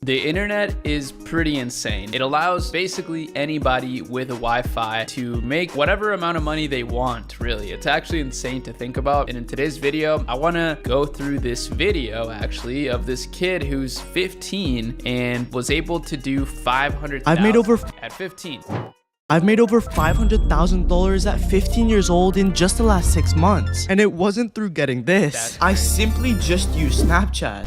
The internet is pretty insane. It allows basically anybody with a Wi-Fi to make whatever amount of money they want, really. It's actually insane to think about. And in today's video, I wanna go through this video actually of this kid who's 15 and was able to do $500,000 at 15. I've made over $500,000 at 15 years old in just the last 6 months. And it wasn't through getting this. I simply just used Snapchat.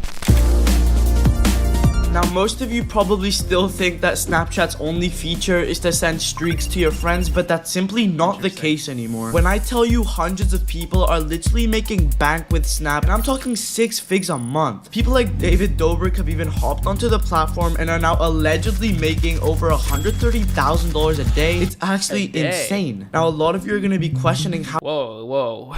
Now, most of you probably still think that Snapchat's only feature is to send streaks to your friends, but that's simply not the case anymore. When I tell you hundreds of people are literally making bank with Snap, and I'm talking 6 figs a month. People like David Dobrik have even hopped onto the platform and are now allegedly making over $130,000 a day. It's actually insane. Now, a lot of you are going to be questioning how— Whoa.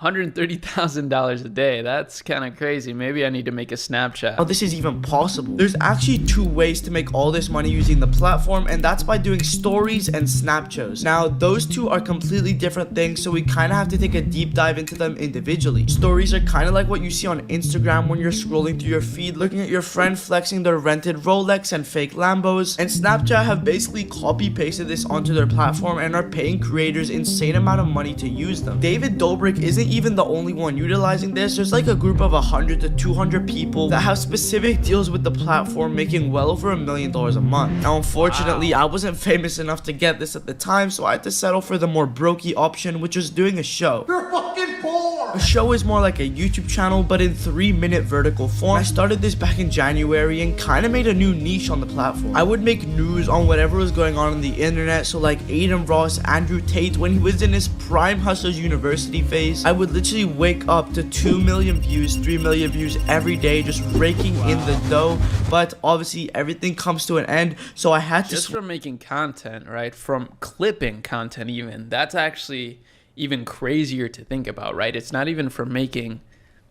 $130,000 a day. That's kind of crazy. Maybe I need to make a Snapchat. how this is even possible. There's actually 2 ways to make all this money using the platform, and that's by doing stories and Snapchats. Now, those 2 are completely different things, so we kind of have to take a deep dive into them individually. Stories are kind of like what you see on Instagram when you're scrolling through your feed, looking at your friend flexing their rented Rolex and fake Lambos. And Snapchat have basically copy-pasted this onto their platform and are paying creators insane amount of money to use them. David Dobrik isn't even the only one utilizing this. There's like a group of 100 to 200 people that have specific deals with the platform, making well over $1 million a month. Now, unfortunately, I wasn't famous enough to get this at the time, so I had to settle for the more brokey option, which was doing a show. You're fucking poor! A show is more like a YouTube channel, but in 3-minute vertical form. I started this back in January and kind of made a new niche on the platform. I would make news on whatever was going on the internet, so like Aiden Ross, Andrew Tate, when he was in his prime Hustlers University phase. I would literally wake up to 2 million views, 3 million views every day, just raking in the dough. But obviously everything comes to an end, so I had to— just from making content, right? From clipping content even. That's actually even crazier to think about, right? It's not even from making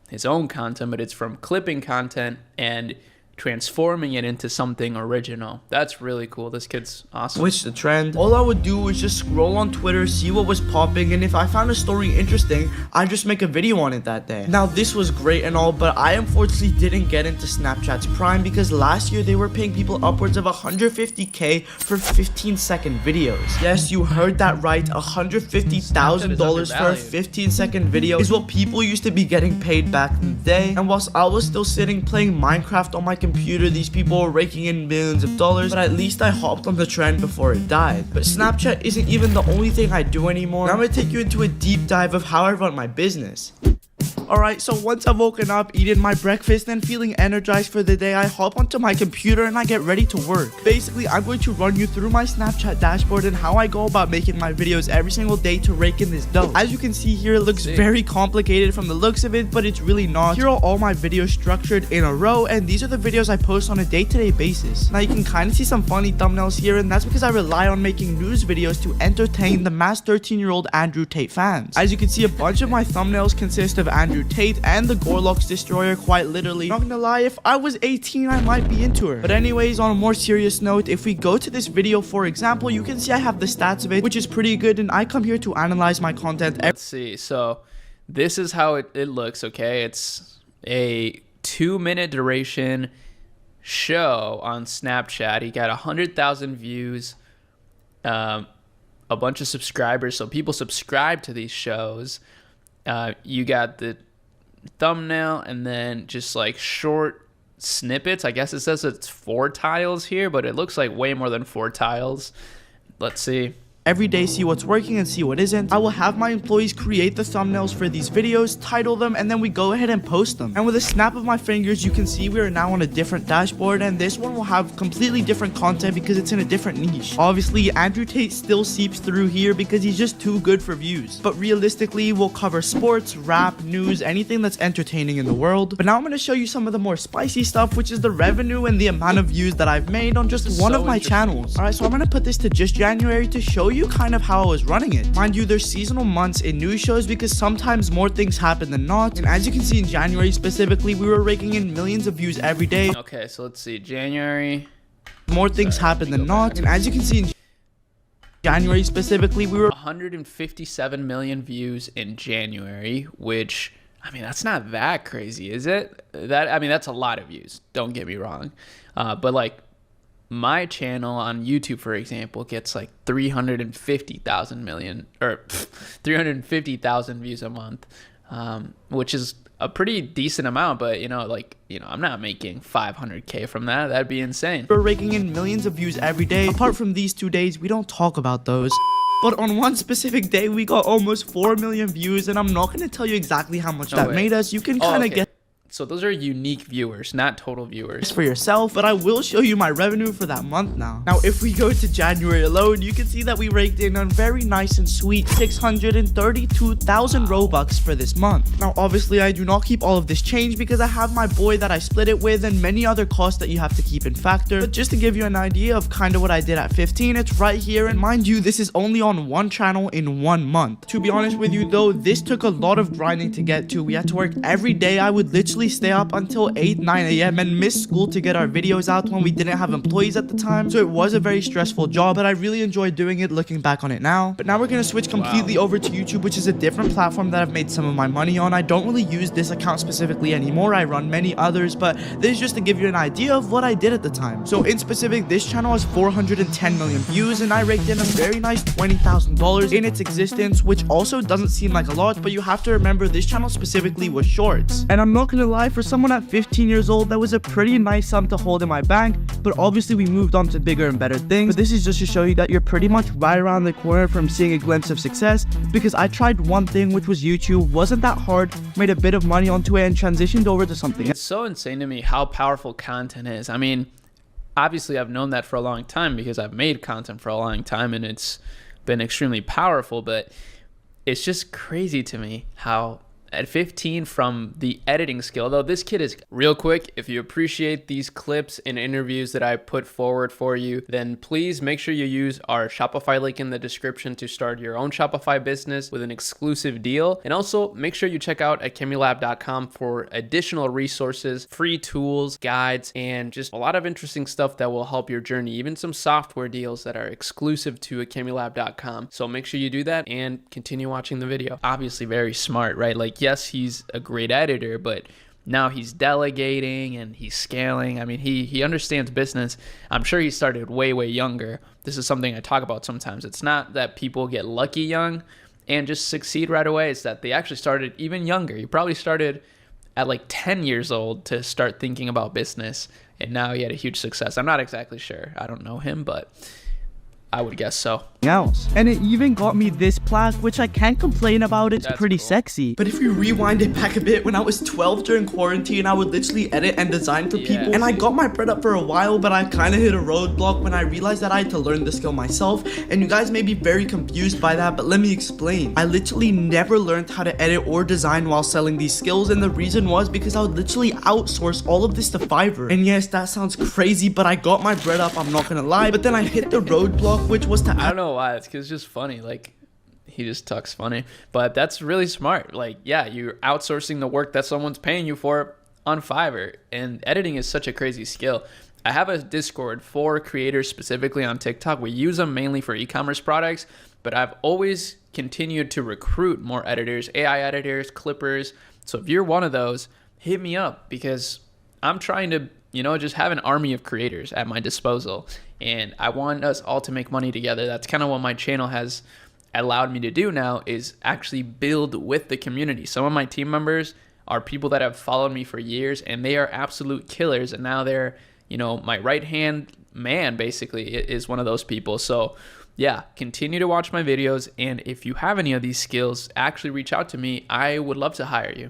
his own content, but it's from clipping content and transforming it into something original. That's really cool. This kid's awesome. Switch the trend. All I would do was just scroll on Twitter, see what was popping, and if I found a story interesting, I'd just make a video on it that day. Now, this was great and all, but I unfortunately didn't get into Snapchat's Prime because last year they were paying people upwards of $150K for 15-second videos. Yes, you heard that right. $150,000 for a 15-second video is what people used to be getting paid back in the day. And whilst I was still sitting playing Minecraft on my computer, these people were raking in millions of dollars, but at least I hopped on the trend before it died. But Snapchat isn't even the only thing I do anymore. Now I'm gonna take you into a deep dive of how I run my business. Alright, so once I've woken up, eaten my breakfast, and feeling energized for the day, I hop onto my computer and I get ready to work. Basically, I'm going to run you through my Snapchat dashboard and how I go about making my videos every single day to rake in this dough. As you can see here, it looks very complicated from the looks of it, but it's really not. Here are all my videos structured in a row, and these are the videos I post on a day-to-day basis. Now, you can kind of see some funny thumbnails here, and that's because I rely on making news videos to entertain the mass 13-year-old Andrew Tate fans. As you can see, a bunch of my thumbnails consist of Andrew Tate and the Gorlock's Destroyer, quite literally. Not gonna lie, if I was 18, I might be into her. But anyways, on a more serious note, if we go to this video, for example, you can see I have the stats of it, which is pretty good, and I come here to analyze my content. Let's see. So this is how it looks, okay? It's a 2-minute duration show on Snapchat. He got 100,000 views, a bunch of subscribers, so people subscribe to these shows. You got the thumbnail and then just like short snippets. I guess it says it's 4 tiles here, but it looks like way more than 4 tiles. Let's see. Every day, see what's working and see what isn't. I will have my employees create the thumbnails for these videos, title them, and then we go ahead and post them. And with a snap of my fingers, you can see we are now on a different dashboard, and this one will have completely different content because it's in a different niche. Obviously, Andrew Tate still seeps through here because he's just too good for views. But realistically, we'll cover sports, rap, news, anything that's entertaining in the world. But now I'm going to show you some of the more spicy stuff, which is the revenue and the amount of views that I've made on just one of my channels. Alright, so I'm going to put this to just January to show you kind of how I was running it. Mind you, there's seasonal months in news shows because sometimes more things happen than not. And as you can see in January specifically, we were raking in millions of views every day. Okay, so let's see. January. More things happen than not. And as you can see in January specifically, we were 157 million views in January, which I mean, that's not that crazy, is it? I mean, that's a lot of views. Don't get me wrong. But like my channel on YouTube, for example, gets like 350,000 views a month, which is a pretty decent amount. But I'm not making 500K from that. That'd be insane. We're raking in millions of views every day. Apart from these 2 days, we don't talk about those. But on one specific day, we got almost 4 million views, and I'm not going to tell you exactly how much that made us. You can kind of get... So those are unique viewers, not total viewers. For yourself, but I will show you my revenue for that month now. Now, if we go to January alone, you can see that we raked in a very nice and sweet 632,000 Robux for this month. Now, obviously, I do not keep all of this change because I have my boy that I split it with and many other costs that you have to keep in factor. But just to give you an idea of kind of what I did at 15, it's right here. And mind you, this is only on one channel in 1 month. To be honest with you though, this took a lot of grinding to get to. We had to work every day. I would literally stay up until 8-9 a.m. and miss school to get our videos out when we didn't have employees at the time. So it was a very stressful job, but I really enjoyed doing it looking back on it now. But now we're going to switch completely over to YouTube, which is a different platform that I've made some of my money on. I don't really use this account specifically anymore. I run many others, but this is just to give you an idea of what I did at the time. So in specific, this channel has 410 million views and I raked in a very nice $20,000 in its existence, which also doesn't seem like a lot, but you have to remember this channel specifically was shorts. And I'm not going to lie, for someone at 15 years old, that was a pretty nice sum to hold in my bank, but obviously we moved on to bigger and better things. But this is just to show you that you're pretty much right around the corner from seeing a glimpse of success, because I tried one thing, which was YouTube. Wasn't that hard, made a bit of money onto it and transitioned over to something. It's so insane to me how powerful content is. I mean, obviously I've known that for a long time because I've made content for a long time and it's been extremely powerful, but it's just crazy to me how at 15 from the editing skill, though this kid is real quick. If you appreciate these clips and interviews that I put forward for you, then please make sure you use our Shopify link in the description to start your own Shopify business with an exclusive deal. And also make sure you check out akemulab.com for additional resources, free tools, guides, and just a lot of interesting stuff that will help your journey, even some software deals that are exclusive to akemulab.com. So make sure you do that and continue watching the video. Obviously very smart, right? Like, yes, he's a great editor, but now he's delegating and he's scaling. I mean, he understands business. I'm sure he started way younger. This is something I talk about sometimes. It's not that people get lucky young and just succeed right away. It's that they actually started even younger. He probably started at like 10 years old to start thinking about business, and now he had a huge success. I'm not exactly sure. I don't know him, but I would guess so. Else. And it even got me this plaque, which I can't complain about. It's pretty cool. Sexy. But if we rewind it back a bit, when I was 12 during quarantine, I would literally edit and design for people. And I got my bread up for a while, but I kind of hit a roadblock when I realized that I had to learn the skill myself. And you guys may be very confused by that, but let me explain. I literally never learned how to edit or design while selling these skills. And the reason was because I would literally outsource all of this to Fiverr. And yes, that sounds crazy, but I got my bread up, I'm not gonna lie. But then I hit the roadblock, which was to... I don't know why. It's because it's just funny. Like, he just talks funny. But that's really smart. Like, yeah, you're outsourcing the work that someone's paying you for on Fiverr. And editing is such a crazy skill. I have a Discord for creators specifically on TikTok. We use them mainly for e-commerce products, but I've always continued to recruit more editors, AI editors, clippers. So if you're one of those, hit me up, because I'm trying to, just have an army of creators at my disposal. And I want us all to make money together. That's kind of what my channel has allowed me to do now, is actually build with the community. Some of my team members are people that have followed me for years, and they are absolute killers. And now they're, my right-hand man basically is one of those people. So yeah, continue to watch my videos. And if you have any of these skills, actually reach out to me. I would love to hire you.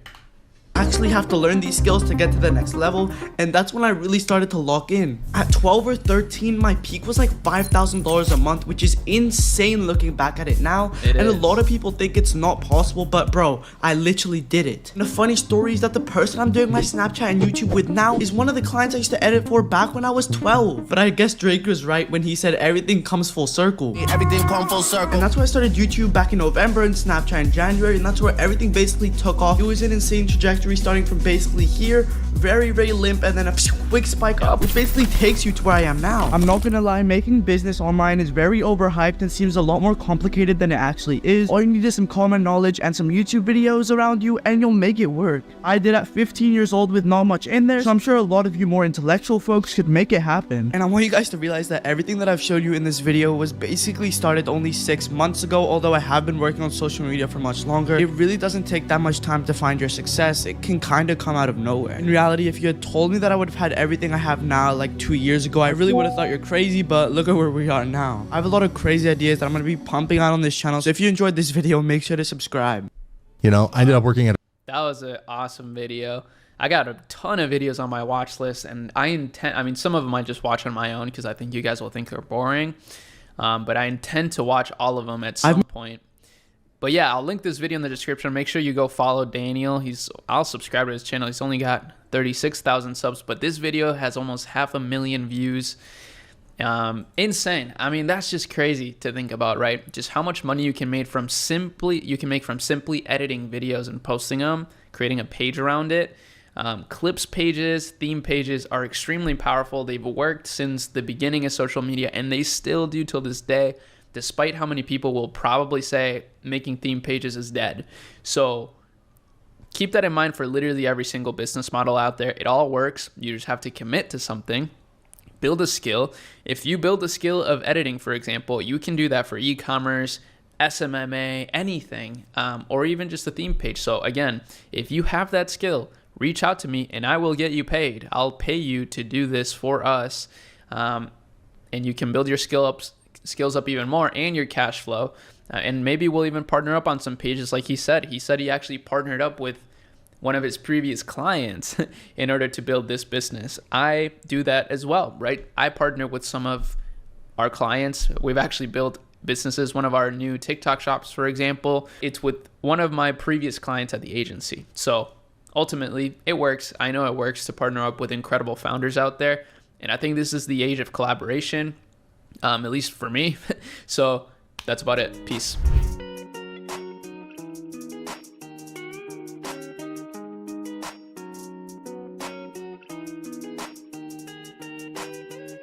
Actually have to learn these skills to get to the next level, and that's when I really started to lock in. At 12 or 13, my peak was like $5,000 a month, which is insane looking back at it now. A lot of people think it's not possible, but bro, I literally did it. And the funny story is that the person I'm doing my Snapchat and YouTube with now is one of the clients I used to edit for back when I was 12. But I guess Drake was right when he said everything comes full circle. Everything comes full circle. And that's why I started YouTube back in November and Snapchat in January, and that's where everything basically took off. It was an insane trajectory, starting from basically here very limp, and then a quick spike up, which basically takes you to where I am now. I'm not gonna lie, making business online is very overhyped and seems a lot more complicated than it actually is. All you need is some common knowledge and some YouTube videos around you, and you'll make it work. I did at 15 years old with not much in there, so I'm sure a lot of you more intellectual folks could make it happen. And I want you guys to realize that everything that I've showed you in this video was basically started only 6 months ago, although I have been working on social media for much longer. It really doesn't take that much time to find your success. It can kind of come out of nowhere. In reality, if you had told me that I would have had everything I have now like 2 years ago, I really would have thought you're crazy, but look at where we are now. I have a lot of crazy ideas that I'm going to be pumping out on this channel, so if you enjoyed this video, make sure to subscribe. You know, I ended up working at That was an awesome video. I got a ton of videos on my watch list, and I mean, some of them I just watch on my own because I think you guys will think they're boring. But I intend to watch all of them at some point. But yeah, I'll link this video in the description. Make sure you go follow Daniel. I'll subscribe to his channel. He's only got 36,000 subs, but this video has almost 500,000 views. Insane. I mean, that's just crazy to think about, right? Just how much money you can make from simply editing videos and posting them, creating a page around it. Clips pages, theme pages are extremely powerful. They've worked since the beginning of social media, and they still do till this day, despite how many people will probably say making theme pages is dead. So keep that in mind for literally every single business model out there. It all works. You just have to commit to something. Build a skill. If you build the skill of editing, for example, you can do that for e-commerce, SMMA, anything, or even just a theme page. So again, if you have that skill, reach out to me and I will get you paid. I'll pay you to do this for us. And you can build your skills up even more and your cash flow. And maybe we'll even partner up on some pages like he said. He said he actually partnered up with one of his previous clients in order to build this business. I do that as well, right? I partner with some of our clients. We've actually built businesses. One of our new TikTok shops, for example, it's with one of my previous clients at the agency. So ultimately, it works. I know it works to partner up with incredible founders out there. And I think this is the age of collaboration, at least for me. So that's about it. Peace.